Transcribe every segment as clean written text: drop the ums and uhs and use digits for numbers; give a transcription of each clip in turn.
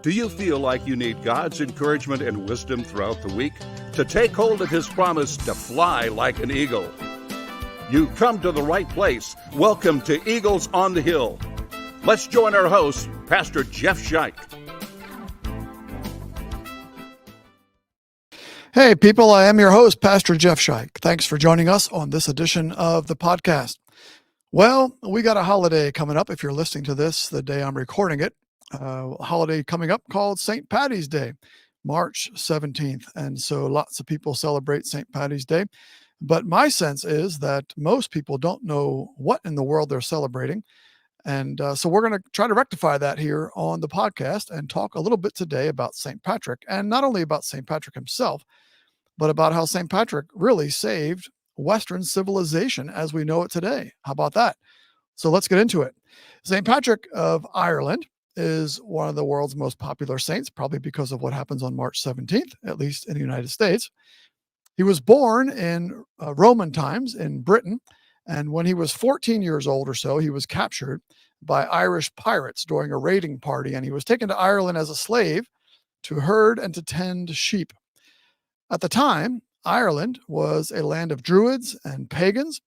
Do you feel like you need God's encouragement and wisdom throughout the week to take hold of His promise to fly like an eagle? You've come to the right place. Welcome to Eagles on the Hill. Let's join our host, Pastor Jeff Scheich. Hey, people, I am your host, Pastor Jeff Scheich. Thanks for joining us on this edition of the podcast. Well, we got a holiday coming up. If you're listening to this the day I'm recording it, a holiday coming up called St. Paddy's Day, March 17th. And so lots of people celebrate St. Paddy's Day. But my sense is that most people don't know what in the world they're celebrating. And so we're going to try to rectify that here on the podcast and talk a little bit today about St. Patrick, and not only about St. Patrick himself, but about how St. Patrick really saved Western civilization as we know it today. How about that? So let's get into it. St. Patrick of Ireland is one of the world's most popular saints, probably because of what happens on March 17th, at least in the United States. He was born in Roman times in Britain, and when he was 14 years old or so, he was captured by Irish pirates during a raiding party, and he was taken to Ireland as a slave to herd and to tend sheep. At the time, Ireland was a land of Druids and pagans,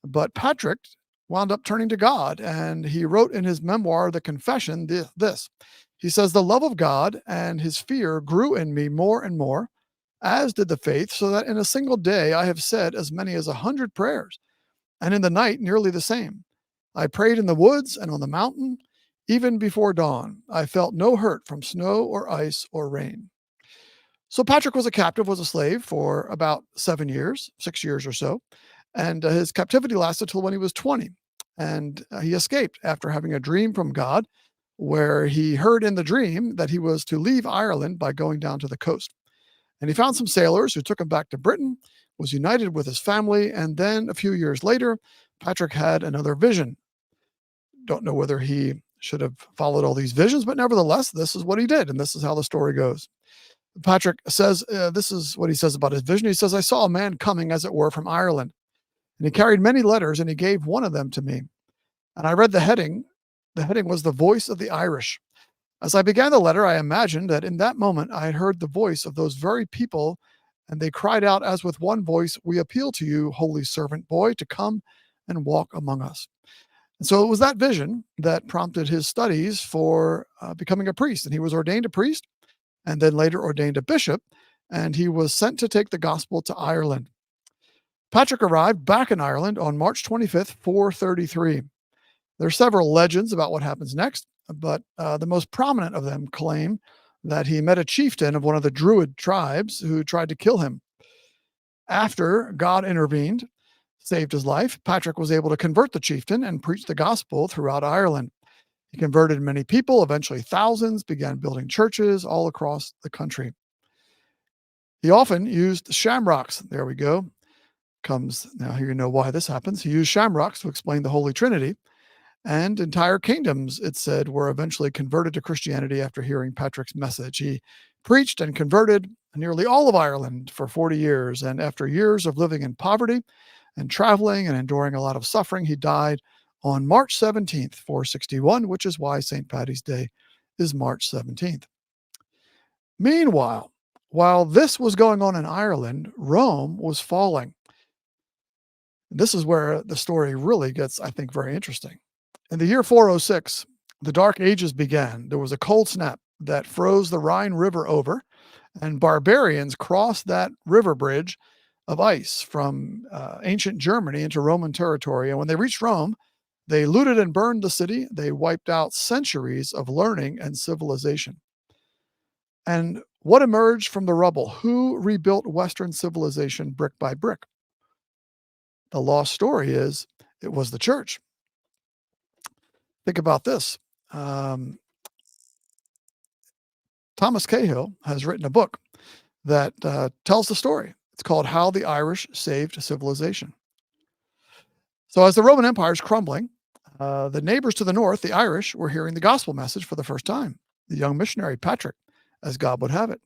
but Patrick wound up turning to God, and he wrote in his memoir, The Confession, this. He says, "The love of God and his fear grew in me more and more, as did the faith, so that in a single day I have said as many as 100 prayers, and in the night nearly the same. I prayed in the woods and on the mountain, even before dawn. I felt no hurt from snow or ice or rain." So Patrick was a slave for about 6 years or so, and his captivity lasted till when he was 20. And he escaped after having a dream from God, where he heard in the dream that he was to leave Ireland by going down to the coast. And he found some sailors who took him back to Britain, was united with his family, and then a few years later, Patrick had another vision. Don't know whether he should have followed all these visions, but nevertheless, this is what he did, and this is how the story goes. Patrick says, this is what he says about his vision. He says, "I saw a man coming, as it were, from Ireland, and he carried many letters, and he gave one of them to me. And I read the heading. The heading was the voice of the Irish. As I began the letter, I imagined that in that moment I had heard the voice of those very people, and they cried out as with one voice, 'We appeal to you, holy servant boy, to come and walk among us.'" And so it was that vision that prompted his studies for becoming a priest. And he was ordained a priest and then later ordained a bishop, and he was sent to take the gospel to Ireland. Patrick arrived back in Ireland on March 25th, 433. There are several legends about what happens next, but the most prominent of them claim that he met a chieftain of one of the Druid tribes who tried to kill him. After God intervened, saved his life, Patrick was able to convert the chieftain and preach the gospel throughout Ireland. He converted many people, eventually thousands, began building churches all across the country. He often used shamrocks. There we go. Now here you know why this happens. He used shamrocks to explain the Holy Trinity, and entire kingdoms, it said, were eventually converted to Christianity after hearing Patrick's message. He preached and converted nearly all of Ireland for 40 years, and after years of living in poverty and traveling and enduring a lot of suffering, he died on March 17th, 461, which is why St. Paddy's Day is March 17th. Meanwhile, while this was going on in Ireland, Rome was falling. This is where the story really gets, I think, very interesting. In the year 406, the Dark Ages began. There was a cold snap that froze the Rhine River over, and barbarians crossed that river bridge of ice from ancient Germany into Roman territory. And when they reached Rome, they looted and burned the city. They wiped out centuries of learning and civilization. And what emerged from the rubble? Who rebuilt Western civilization brick by brick? The lost story is it was the church. Think about this. Thomas Cahill has written a book that tells the story. It's called How the Irish Saved Civilization. So as the Roman Empire is crumbling, the neighbors to the north, the Irish, were hearing the gospel message for the first time. The young missionary, Patrick, as God would have it.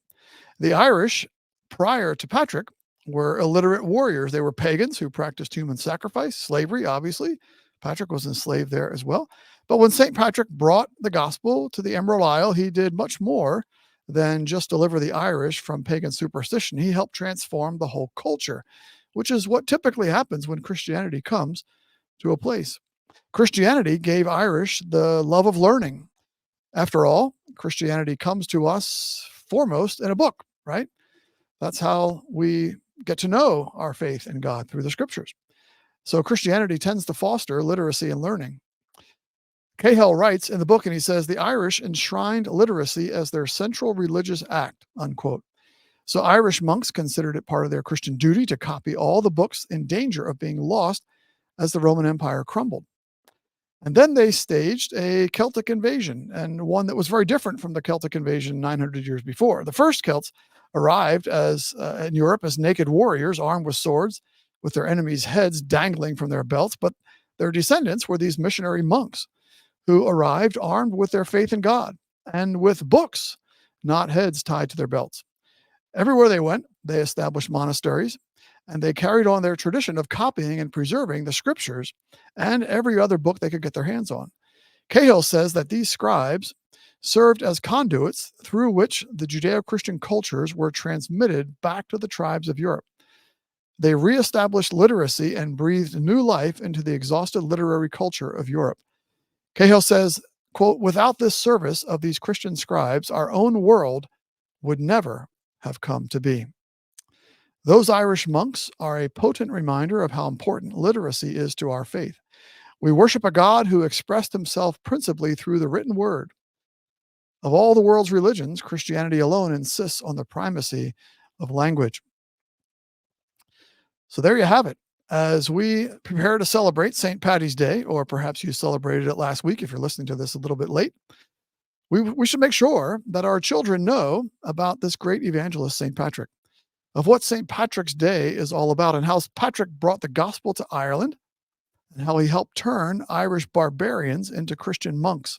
The Irish, prior to Patrick, were illiterate warriors. They were pagans who practiced human sacrifice, slavery, obviously. Patrick was enslaved there as well. But when St. Patrick brought the gospel to the Emerald Isle, he did much more than just deliver the Irish from pagan superstition. He helped transform the whole culture, which is what typically happens when Christianity comes to a place. Christianity gave Irish the love of learning. After all, Christianity comes to us foremost in a book, right? That's how we get to know our faith in God, through the scriptures. So Christianity tends to foster literacy and learning. Cahill writes in the book, and he says, the Irish enshrined literacy as their central religious act, unquote. So Irish monks considered it part of their Christian duty to copy all the books in danger of being lost as the Roman Empire crumbled. And then they staged a Celtic invasion, and one that was very different from the Celtic invasion 900 years before. The first Celts arrived in Europe as naked warriors armed with swords, with their enemies' heads dangling from their belts, but their descendants were these missionary monks who arrived armed with their faith in God and with books, not heads tied to their belts. Everywhere they went, they established monasteries, and they carried on their tradition of copying and preserving the scriptures and every other book they could get their hands on. Cahill says that these scribes served as conduits through which the Judeo-Christian cultures were transmitted back to the tribes of Europe. They reestablished literacy and breathed new life into the exhausted literary culture of Europe. Cahill says, quote, without this service of these Christian scribes, our own world would never have come to be. Those Irish monks are a potent reminder of how important literacy is to our faith. We worship a God who expressed himself principally through the written word. Of all the world's religions, Christianity alone insists on the primacy of language. So there you have it. As we prepare to celebrate St. Paddy's Day, or perhaps you celebrated it last week if you're listening to this a little bit late, we should make sure that our children know about this great evangelist, St. Patrick, of what St. Patrick's Day is all about, and how Patrick brought the gospel to Ireland, and how he helped turn Irish barbarians into Christian monks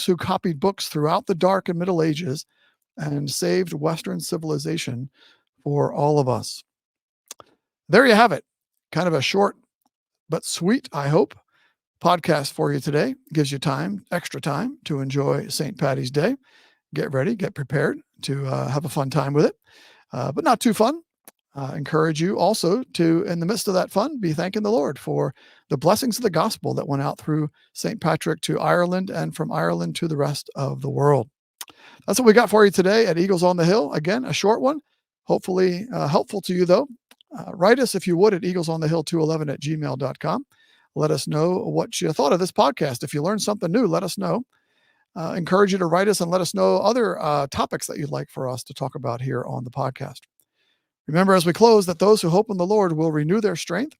who copied books throughout the Dark and Middle Ages and saved Western civilization for all of us. There you have it. Kind of a short but sweet, I hope, podcast for you today. Gives you extra time to enjoy St. Paddy's Day. Get ready, get prepared to have a fun time with it, but not too fun. Encourage you also to, in the midst of that fun, be thanking the Lord for the blessings of the gospel that went out through St. Patrick to Ireland and from Ireland to the rest of the world. That's what we got for you today at Eagles on the Hill. Again, a short one, hopefully helpful to you, though. Write us, if you would, at eaglesonthehill211@gmail.com. Let us know what you thought of this podcast. If you learned something new, let us know. Encourage you to write us and let us know other topics that you'd like for us to talk about here on the podcast. Remember, as we close, that those who hope in the Lord will renew their strength,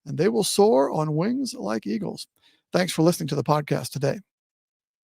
and they will soar on wings like eagles. Thanks for listening to the podcast today.